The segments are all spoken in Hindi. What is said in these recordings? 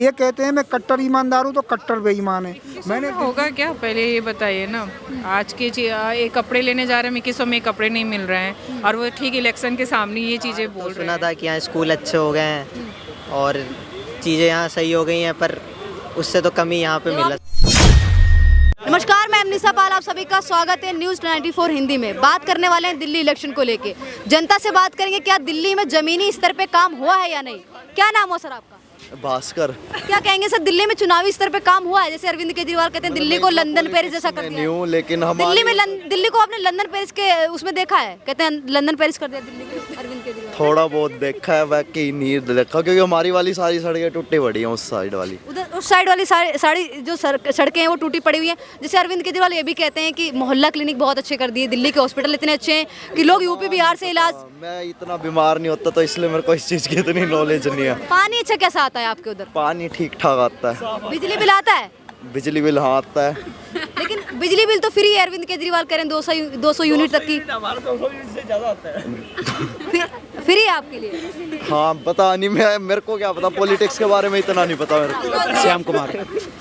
ये कहते हैं मैं कट्टर ईमानदार हूँ तो कट्टर बेईमान है। मैंने होगा क्या, पहले ये बताइए ना। आज के ये कपड़े लेने जा रहे हैं, 2100 में कपड़े नहीं मिल रहे हैं और वो ठीक इलेक्शन के सामने ये चीज़ें बोल रहे सुना हैं। था कि यहाँ स्कूल अच्छे हो गए हैं और चीज़ें यहाँ सही हो गई हैं, पर उससे तो कमी यहाँ पे मिला। नमस्कार, मैं अमनीसा पाल, आप सभी का स्वागत है न्यूज़ 94 हिंदी में। बात करने वाले हैं दिल्ली इलेक्शन को लेके। जनता से बात करेंगे, क्या दिल्ली में जमीनी स्तर पे काम हुआ है या नहीं। क्या नाम हो सर आपका? भास्कर। क्या कहेंगे सर, दिल्ली में चुनावी स्तर पे काम हुआ है? जैसे अरविंद केजरीवाल कहते हैं दिल्ली को लंदन पेरिस जैसा कर दिया है। लेकिन दिल्ली को आपने लंदन पेरिस के उसमें देखा है? कहते हैं लंदन पेरिस कर दिया दिल्ली को अरविंद केजरीवाल। थोड़ा बहुत देखा है, बाकी नहीं देखा, क्योंकि हमारी वाली सारी सड़कें टूटी पड़ी हैं। उस साइड वाली, उधर उस साइड वाली सारी जो सड़कें हैं वो टूटी पड़ी हुई हैं। जैसे अरविंद केजरीवाल ये भी कहते हैं कि मोहल्ला क्लिनिक बहुत अच्छे कर दिए, दिल्ली के हॉस्पिटल इतने अच्छे हैं कि लोग यूपी बिहार से इलाज। मैं इतना बीमार नहीं होता तो इसलिए मेरे को इस चीज़ की इतनी नॉलेज नहीं है। पानी अच्छा कैसा आता है आपके उधर? पानी ठीक ठाक आता है। बिजली बिल आता है? बिजली बिल हाँ आता है, लेकिन बिजली बिल तो फ्री है। अरविंद केजरीवाल करें 200 यूनिट तक की फ्री है आपके लिए। हाँ पता नहीं, मेरे को क्या पता, पॉलिटिक्स के बारे में इतना नहीं पता मेरे को। श्याम कुमार।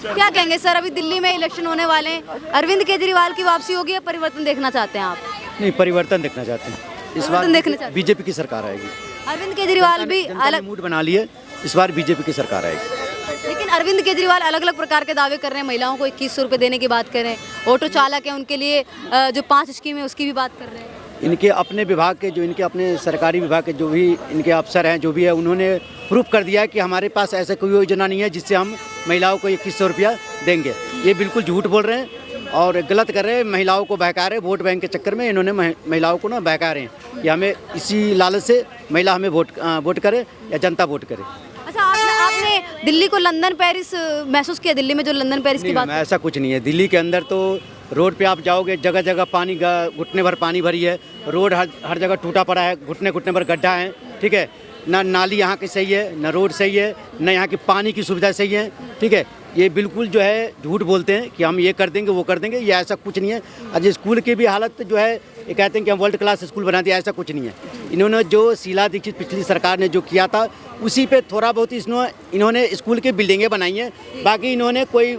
क्या कहेंगे सर, अभी दिल्ली में इलेक्शन होने वाले हैं, अरविंद केजरीवाल की वापसी होगी या परिवर्तन देखना चाहते हैं आप? नहीं, परिवर्तन देखना चाहते हैं। इस बार देखना चाहते हैं। बीजेपी की सरकार आएगी। अरविंद केजरीवाल भी अलग मूड बना लिए, इस बार बीजेपी की सरकार आएगी। लेकिन अरविंद केजरीवाल अलग अलग प्रकार के दावे कर रहे हैं। महिलाओं को 2100 रुपये देने की बात कर रहे हैं, ऑटो चालक है उनके लिए जो 5 स्कीम है उसकी भी बात कर रहे हैं। इनके अपने विभाग के जो इनके अपने सरकारी विभाग के जो भी इनके अफसर हैं, जो भी है, उन्होंने प्रूफ कर दिया है कि हमारे पास ऐसा कोई योजना नहीं है जिससे हम महिलाओं को 2100 रुपया देंगे। ये बिल्कुल झूठ बोल रहे हैं और गलत कर रहे हैं, महिलाओं को बहका रहे हैं। वोट बैंक के चक्कर में इन्होंने महिलाओं को ना बहका रहे हैं कि हमें इसी लालच से महिला हमें वोट करे या जनता वोट करे। अच्छा, आपने दिल्ली को लंदन पेरिस महसूस किया? दिल्ली में जो लंदन पेरिस की बात, ऐसा कुछ नहीं है। दिल्ली के अंदर तो रोड पे आप जाओगे, जगह जगह पानी, घुटने भर पानी भरी है। रोड हर जगह टूटा पड़ा है, घुटने भर गड्ढा है। ठीक है ना, नाली यहाँ की सही है, ना रोड सही है, ना यहाँ की पानी की सुविधा सही है। ठीक है, ये बिल्कुल जो है झूठ बोलते हैं कि हम ये कर देंगे वो कर देंगे। ये ऐसा कुछ नहीं है। आज स्कूल की भी हालत जो है, ये कहते हैं कि हम वर्ल्ड क्लास स्कूल बना दिया, ऐसा कुछ नहीं है। इन्होंने जो शीला दीक्षित पिछली सरकार ने जो किया था उसी पे थोड़ा बहुत इन्होंने स्कूल की बिल्डिंगें बनाई हैं। बाकी इन्होंने कोई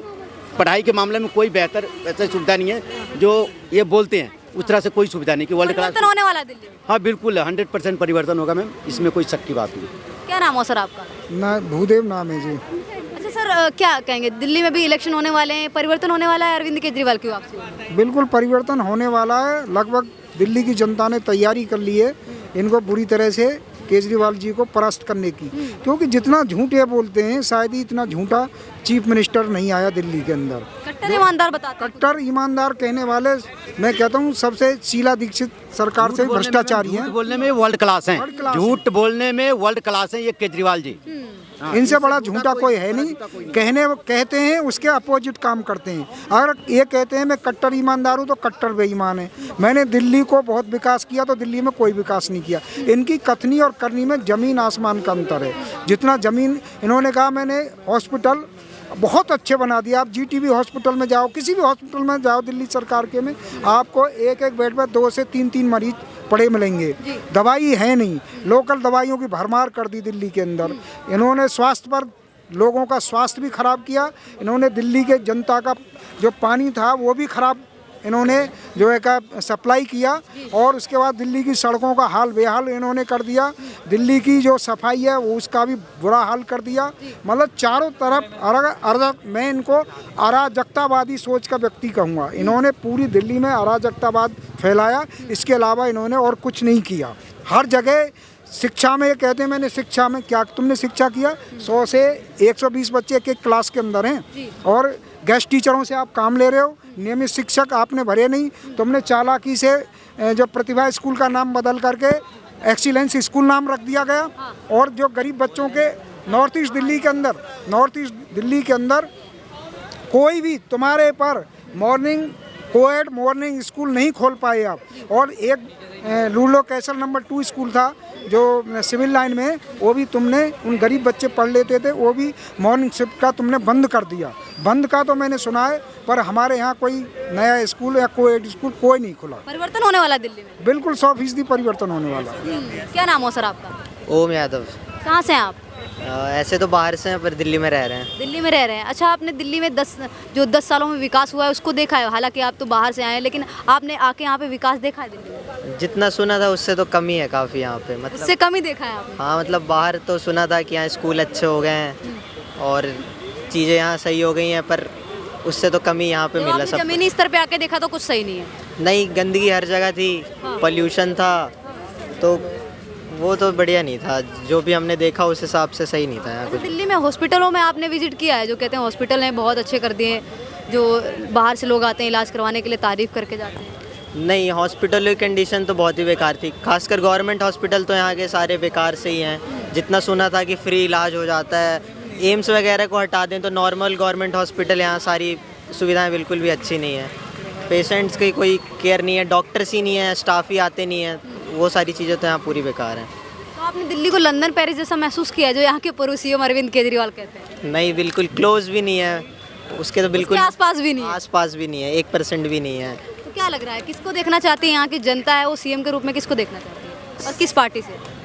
पढ़ाई के मामले में कोई बेहतर ऐसा सुविधा नहीं है जो ये बोलते हैं। उस तरह से कोई सुविधा नहीं कि वर्ल्ड क्लास परिवर्तन होने वाला दिल्ली में। हाँ बिल्कुल 100% परिवर्तन होगा मैम, इसमें कोई शक की बात नहीं। क्या नाम हो सर आपका? ना भूदेव नाम है जी। अच्छा सर, क्या कहेंगे, दिल्ली में भी इलेक्शन होने वाले हैं, परिवर्तन होने वाला है अरविंद केजरीवाल की वापसी? बिल्कुल परिवर्तन होने वाला है। लगभग दिल्ली की जनता ने तैयारी कर ली है इनको बुरी तरह से केजरीवाल जी को परास्त करने की, क्योंकि जितना झूठ ये बोलते हैं शायद ही इतना झूठा चीफ मिनिस्टर नहीं आया दिल्ली के अंदर। कट्टर ईमानदार बताते हैं। कट्टर ईमानदार कहने वाले, मैं कहता हूँ सबसे शीला दीक्षित सरकार से भ्रष्टाचारी हैं। झूठ बोलने में वर्ल्ड क्लास हैं, झूठ बोलने में वर्ल्ड क्लास हैं ये केजरीवाल जी। इनसे बड़ा झूठा कोई है नहीं। कहते हैं उसके अपोजिट काम करते हैं। अगर ये कहते हैं मैं कट्टर ईमानदार हूँ तो कट्टर बेईमान है। मैंने दिल्ली को बहुत विकास किया तो दिल्ली में कोई विकास नहीं किया। इनकी कथनी और करनी में ज़मीन आसमान का अंतर है। जितना ज़मीन इन्होंने कहा, मैंने हॉस्पिटल बहुत अच्छे बना दिया। आप जीटीबी हॉस्पिटल में जाओ, किसी भी हॉस्पिटल में जाओ दिल्ली सरकार के में, आपको एक बेड पर 2 से 3 मरीज पड़े मिलेंगे। दवाई है नहीं, लोकल दवाइयों की भरमार कर दी दिल्ली के अंदर। इन्होंने स्वास्थ्य पर, लोगों का स्वास्थ्य भी खराब किया। इन्होंने दिल्ली के जनता का जो पानी था वो भी खराब इन्होंने जो है का सप्लाई किया, और उसके बाद दिल्ली की सड़कों का हाल बेहाल इन्होंने कर दिया। दिल्ली की जो सफाई है वो उसका भी बुरा हाल कर दिया। मतलब चारों तरफ मैं इनको अराजकतावादी सोच का व्यक्ति कहूँगा। इन्होंने पूरी दिल्ली में अराजकतावाद फैलाया, इसके अलावा इन्होंने और कुछ नहीं किया। हर जगह शिक्षा में ये कहते हैं मैंने शिक्षा में क्या तुमने शिक्षा किया? 100 से 120 बच्चे एक क्लास के अंदर हैं और गेस्ट टीचरों से आप काम ले रहे हो। नियमित शिक्षक आपने भरे नहीं। तुमने चालाकी से जो प्रतिभा स्कूल का नाम बदल करके एक्सीलेंस स्कूल नाम रख दिया गया, और जो गरीब बच्चों के नॉर्थ ईस्ट दिल्ली के अंदर कोई भी तुम्हारे पर कोएड मॉर्निंग स्कूल नहीं खोल पाए आप। और एक लूलो कैसल नंबर 2 स्कूल था जो सिविल लाइन में, वो भी तुमने, उन गरीब बच्चे पढ़ लेते थे, वो भी मॉर्निंग शिफ्ट का तुमने बंद कर दिया। बंद का तो मैंने सुना है, पर हमारे यहाँ कोई नया स्कूल या कोएड स्कूल कोई नहीं खुला। परिवर्तन होने वाला दिल्ली में? बिल्कुल 100% परिवर्तन होने वाला। क्या नाम हो सर आपका? ओम यादव। कहाँ से हैं आप? ऐसे तो बाहर से हैं पर दिल्ली में रह रहे हैं। दिल्ली में रह रहे हैं। अच्छा, आपने दिल्ली में 10 सालों में विकास हुआ है उसको देखा है? हालांकि आप तो बाहर से आए हैं, लेकिन आपने आके यहाँ पे विकास देखा है दिल्ली में? जितना सुना था उससे तो कम ही है काफ़ी यहाँ पे, मतलब उससे कम ही देखा है आपने? हाँ, मतलब बाहर तो सुना था कि यहाँ स्कूल अच्छे हो गए हैं और चीज़ें यहाँ सही हो गई हैं, पर उससे तो कम ही यहाँ पे जब मिला आपने सब। जमीनी स्तर पे आके देखा तो कुछ सही नहीं है? नहीं, गंदगी हर जगह थी, पोल्यूशन था, तो वो तो बढ़िया नहीं था। जो भी हमने देखा उस हिसाब से सही नहीं था यहाँ अच्छा, कुछ। दिल्ली में हॉस्पिटलों में आपने विजिट किया है? जो कहते हैं हॉस्पिटल हैं बहुत अच्छे कर दिए, जो बाहर से लोग आते हैं इलाज करवाने के लिए तारीफ करके जाते हैं। नहीं, हॉस्पिटल की कंडीशन तो बहुत ही बेकार थी, खासकर गवर्नमेंट हॉस्पिटल तो यहाँ के सारे बेकार से ही हैं। जितना सुना था कि फ्री इलाज हो जाता है, एम्स वगैरह को हटा दें तो नॉर्मल गवर्नमेंट हॉस्पिटल यहाँ सारी सुविधाएं बिल्कुल भी अच्छी नहीं है। पेशेंट्स की कोई केयर नहीं है, डॉक्टर्स ही नहीं है, स्टाफ ही आते नहीं हैं, वो सारी चीज़ें तो यहाँ पूरी बेकार हैं। तो आपने दिल्ली को लंदन पेरिस जैसा महसूस किया है जो यहाँ के पूर्व सीएम अरविंद केजरीवाल कहते हैं? नहीं, बिल्कुल क्लोज भी नहीं है उसके, तो बिल्कुल उसके आसपास भी नहीं है? आसपास भी नहीं है, 1% भी नहीं है। तो क्या लग रहा है किसको देखना चाहती है यहाँ की जनता है वो सीएम के रूप में? किसको देखना चाहती है और किस पार्टी से?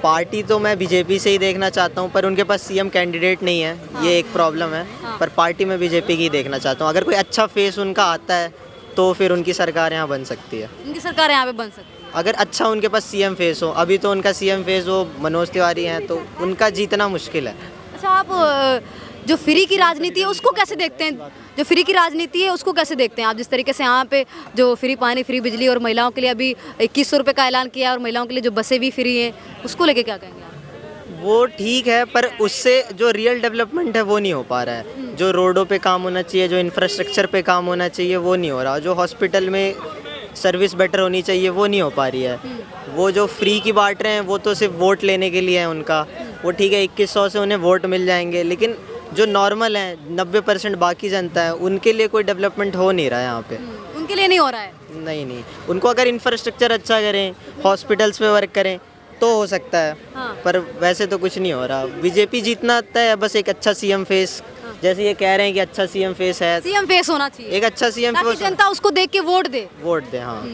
पार्टी तो मैं बीजेपी से ही देखना चाहता हूँ, पर उनके पास सीएम कैंडिडेट नहीं है, ये एक प्रॉब्लम है। पर पार्टी में बीजेपी की ही देखना चाहता हूँ। अगर कोई अच्छा फेस उनका आता है तो फिर उनकी सरकार यहाँ बन सकती है। उनकी सरकार यहाँ पे बन सकती है अगर अच्छा उनके पास सीएम फेस हो। अभी तो उनका सीएम फेस वो मनोज तिवारी हैं, तो उनका जीतना मुश्किल है। अच्छा, आप जो फ्री की राजनीति है उसको कैसे देखते हैं? जो फ्री की राजनीति है उसको कैसे देखते हैं आप? जिस तरीके से यहाँ पे जो फ्री पानी, फ्री बिजली और महिलाओं के लिए अभी 2100 रुपये का ऐलान किया है और महिलाओं के लिए जो बसें भी फ्री हैं, उसको लेके क्या कहेंगे आप? वो ठीक है, पर उससे जो रियल डेवलपमेंट है वो नहीं हो पा रहा है। जो रोडों पे काम होना चाहिए, जो इंफ्रास्ट्रक्चर पे काम होना चाहिए वो नहीं हो रहा। जो हॉस्पिटल में सर्विस बेटर होनी चाहिए वो नहीं हो पा रही है। वो जो फ्री की बांट रहे हैं वो तो सिर्फ वोट लेने के लिए है उनका। वो ठीक है, 2100 से उन्हें वोट मिल जाएंगे, लेकिन जो नॉर्मल हैं 90% बाकी जनता है उनके लिए कोई डेवलपमेंट हो नहीं रहा है यहाँ पे। उनके लिए नहीं हो रहा है? नहीं, उनको अगर इंफ्रास्ट्रक्चर अच्छा करें, हॉस्पिटल्स पे वर्क करें तो हो सकता है। पर वैसे तो कुछ नहीं हो रहा। बीजेपी जीतना आता है, बस एक अच्छा सीएम फेस, जैसे ये कह रहे हैं कि अच्छा सीएम फेस है, सीएम फेस होना चाहिए, एक अच्छा सीएम ताकि फेस जनता उसको देख के वोट दे। हाँ।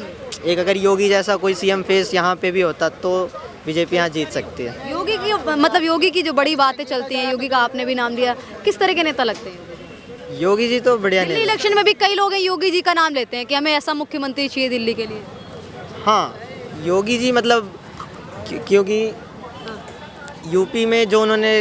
एक अगर योगी जैसा कोई सीएम फेस यहाँ पे भी होता तो बीजेपी यहाँ जीत सकती है। योगी की मतलब योगी की जो बड़ी बातें चलती हैं, योगी का आपने भी नाम दिया, किस तरह के नेता लगते हैं? योगी जी तो बढ़िया दिल्ली नहीं। इलेक्शन में भी कई लोग हैं योगी जी का नाम लेते हैं कि हमें ऐसा मुख्यमंत्री चाहिए दिल्ली के लिए। हाँ, योगी जी मतलब क्योंकि यूपी में जो उन्होंने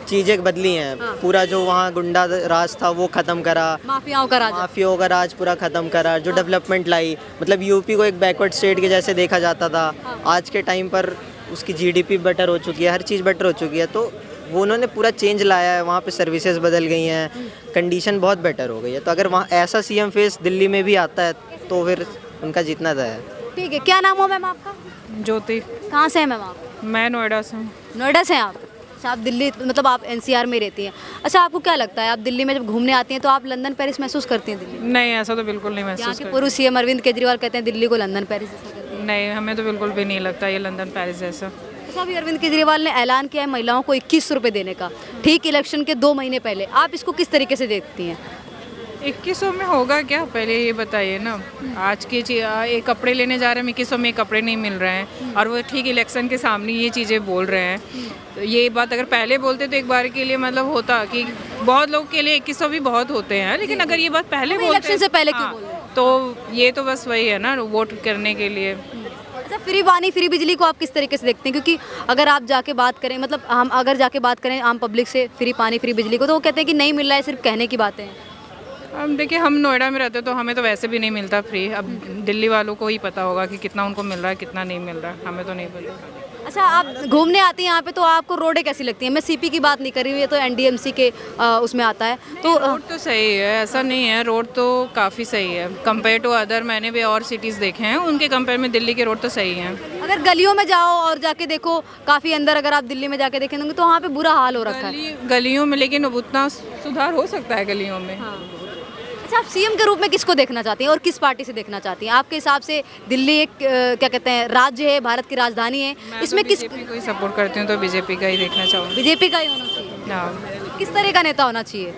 चीज़ें बदली हैं, पूरा जो वहाँ गुंडा राज था वो ख़त्म करा, माफियाओं का राज, माफियाओं का राज पूरा ख़त्म करा, जो डेवलपमेंट लाई, मतलब यूपी को एक बैकवर्ड स्टेट के जैसे देखा जाता था, आज के टाइम पर उसकी जीडीपी बेटर हो चुकी है, हर चीज़ बेटर हो चुकी है। तो वो उन्होंने पूरा चेंज लाया है, वहाँ पे सर्विसेज बदल गई हैं, कंडीशन बहुत बेटर हो गई है। तो अगर वहाँ ऐसा सीएम फेस दिल्ली में भी आता है तो फिर उनका जीतना तय है। ठीक है, क्या नाम हो मैम आपका? ज्योति। कहाँ से हैं मैम आप? मैं नोएडा से हूँ। नोएडा से हैं आप? अच्छा, आप दिल्ली मतलब आप एनसीआर में रहती हैं। अच्छा, आपको क्या लगता है आप दिल्ली में जब घूमने आती हैं तो आप लंदन पेरिस महसूस करती हैं दिल्ली? नहीं, ऐसा तो बिल्कुल नहीं यहाँ महसूस के करती। पूर्व सीएम अरविंद केजरीवाल कहते हैं दिल्ली को लंदन पेरिस जैसा करते हैं। नहीं, हमें तो बिल्कुल भी नहीं लगता ये लंदन पेरिस जैसा। अच्छा, अभी अरविंद केजरीवाल ने ऐलान किया है महिलाओं को 2100 रुपये देने का, ठीक इलेक्शन के 2 महीने पहले। आप इसको किस तरीके से देखती हैं? 2100 में होगा क्या, पहले ये बताइए ना। आज के एक कपड़े लेने जा रहे हैं, 2100 में कपड़े नहीं मिल रहे हैं, और वो ठीक इलेक्शन के सामने ये चीज़ें बोल रहे हैं। तो ये बात अगर पहले बोलते तो एक बार के लिए मतलब होता कि बहुत लोग के लिए 2100 भी बहुत होते हैं, लेकिन अगर ये बात पहले बोलते इलेक्शन से पहले क्यों बोल रहे हैं? तो ये तो बस वही है ना, वोट करने के लिए। अच्छा, फ्री पानी, फ्री बिजली को आप किस तरीके से देखते हैं? क्योंकि अगर आप जाके बात करें, मतलब हम अगर जाके बात करें आम पब्लिक से फ्री पानी, फ्री बिजली को, तो वो कहते हैं कि नहीं मिल रहा है, सिर्फ कहने की बातें हैं। अब देखिए, हम नोएडा में रहते तो हमें तो वैसे भी नहीं मिलता फ्री। अब दिल्ली वालों को ही पता होगा कि कितना उनको मिल रहा है, कितना नहीं मिल रहा है, हमें तो नहीं पता। अच्छा, आप घूमने आती हैं यहाँ पे तो आपको रोडें कैसी लगती हैं? मैं सीपी की बात नहीं कर रही हूँ, ये तो एनडीएमसी के उसमें आता है। तो रोड तो सही है, ऐसा नहीं है, रोड तो काफ़ी सही है कंपेयर टू अदर। मैंने भी और सिटीज़ देखे हैं, उनके कंपेयर में दिल्ली के रोड तो सही हैं। अगर गलियों में जाओ और जाके देखो, काफ़ी अंदर अगर आप दिल्ली में जाके देखेंगे तो वहाँ पे बुरा हाल हो रखा है गलियों में, लेकिन अब उतना सुधार हो सकता है गलियों में। अच्छा, आप सीएम के रूप में किसको देखना चाहती हैं और किस पार्टी से देखना चाहती हैं? आपके हिसाब से दिल्ली एक क्या कहते हैं राज्य है, भारत की राजधानी है, इसमें किस बीजेपी को ही सपोर्ट करती हूँ, तो बीजेपी का ही देखना चाहूँगी। बीजेपी का ही होना चाहिए? हाँ। किस तरह का नेता होना चाहिए?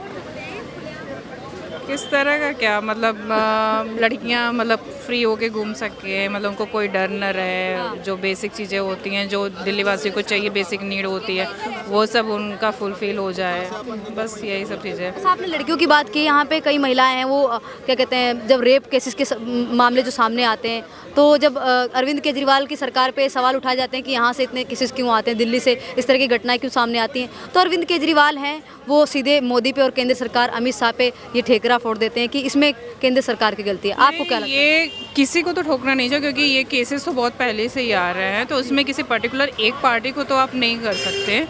किस तरह का क्या मतलब लड़कियां मतलब फ्री होके घूम सके, मतलब उनको कोई डर न रहे, जो बेसिक चीज़ें होती हैं जो दिल्ली वासी को चाहिए, बेसिक नीड होती है, वो सब उनका फुलफिल हो जाए, बस यही सब चीज़ें। जैसा आपने लड़कियों की बात की, यहाँ पे कई महिलाएं हैं वो क्या कहते हैं, जब रेप केसेस के मामले जो सामने आते हैं, तो जब अरविंद केजरीवाल की सरकार पे सवाल उठाए जाते हैं कि यहाँ से इतने केसेस क्यों आते हैं, दिल्ली से इस तरह की घटनाएं क्यों सामने आती हैं, तो अरविंद केजरीवाल हैं वो सीधे मोदी पे और केंद्र सरकार अमित शाह पे ये ठेकरा फोड़ देते हैं कि इसमें केंद्र सरकार की गलती है। आपको क्या लगता है? ये किसी को तो ठोकना नहीं चाहिए, क्योंकि ये केसेस तो बहुत पहले से ही आ रहे हैं, तो उसमें किसी पर्टिकुलर एक पार्टी को तो आप नहीं कर सकते,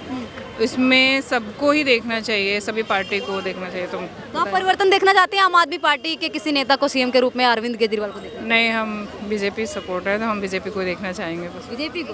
इसमें सबको ही देखना चाहिए, सभी पार्टी को देखना चाहिए। तो आप परिवर्तन देखना चाहते हैं आम आदमी पार्टी के किसी नेता को सीएम के रूप में, अरविंद केजरीवाल को देखना? नहीं, हम बीजेपी सपोर्टर है, तो हम बीजेपी को देखना चाहेंगे बस। बीजेपी को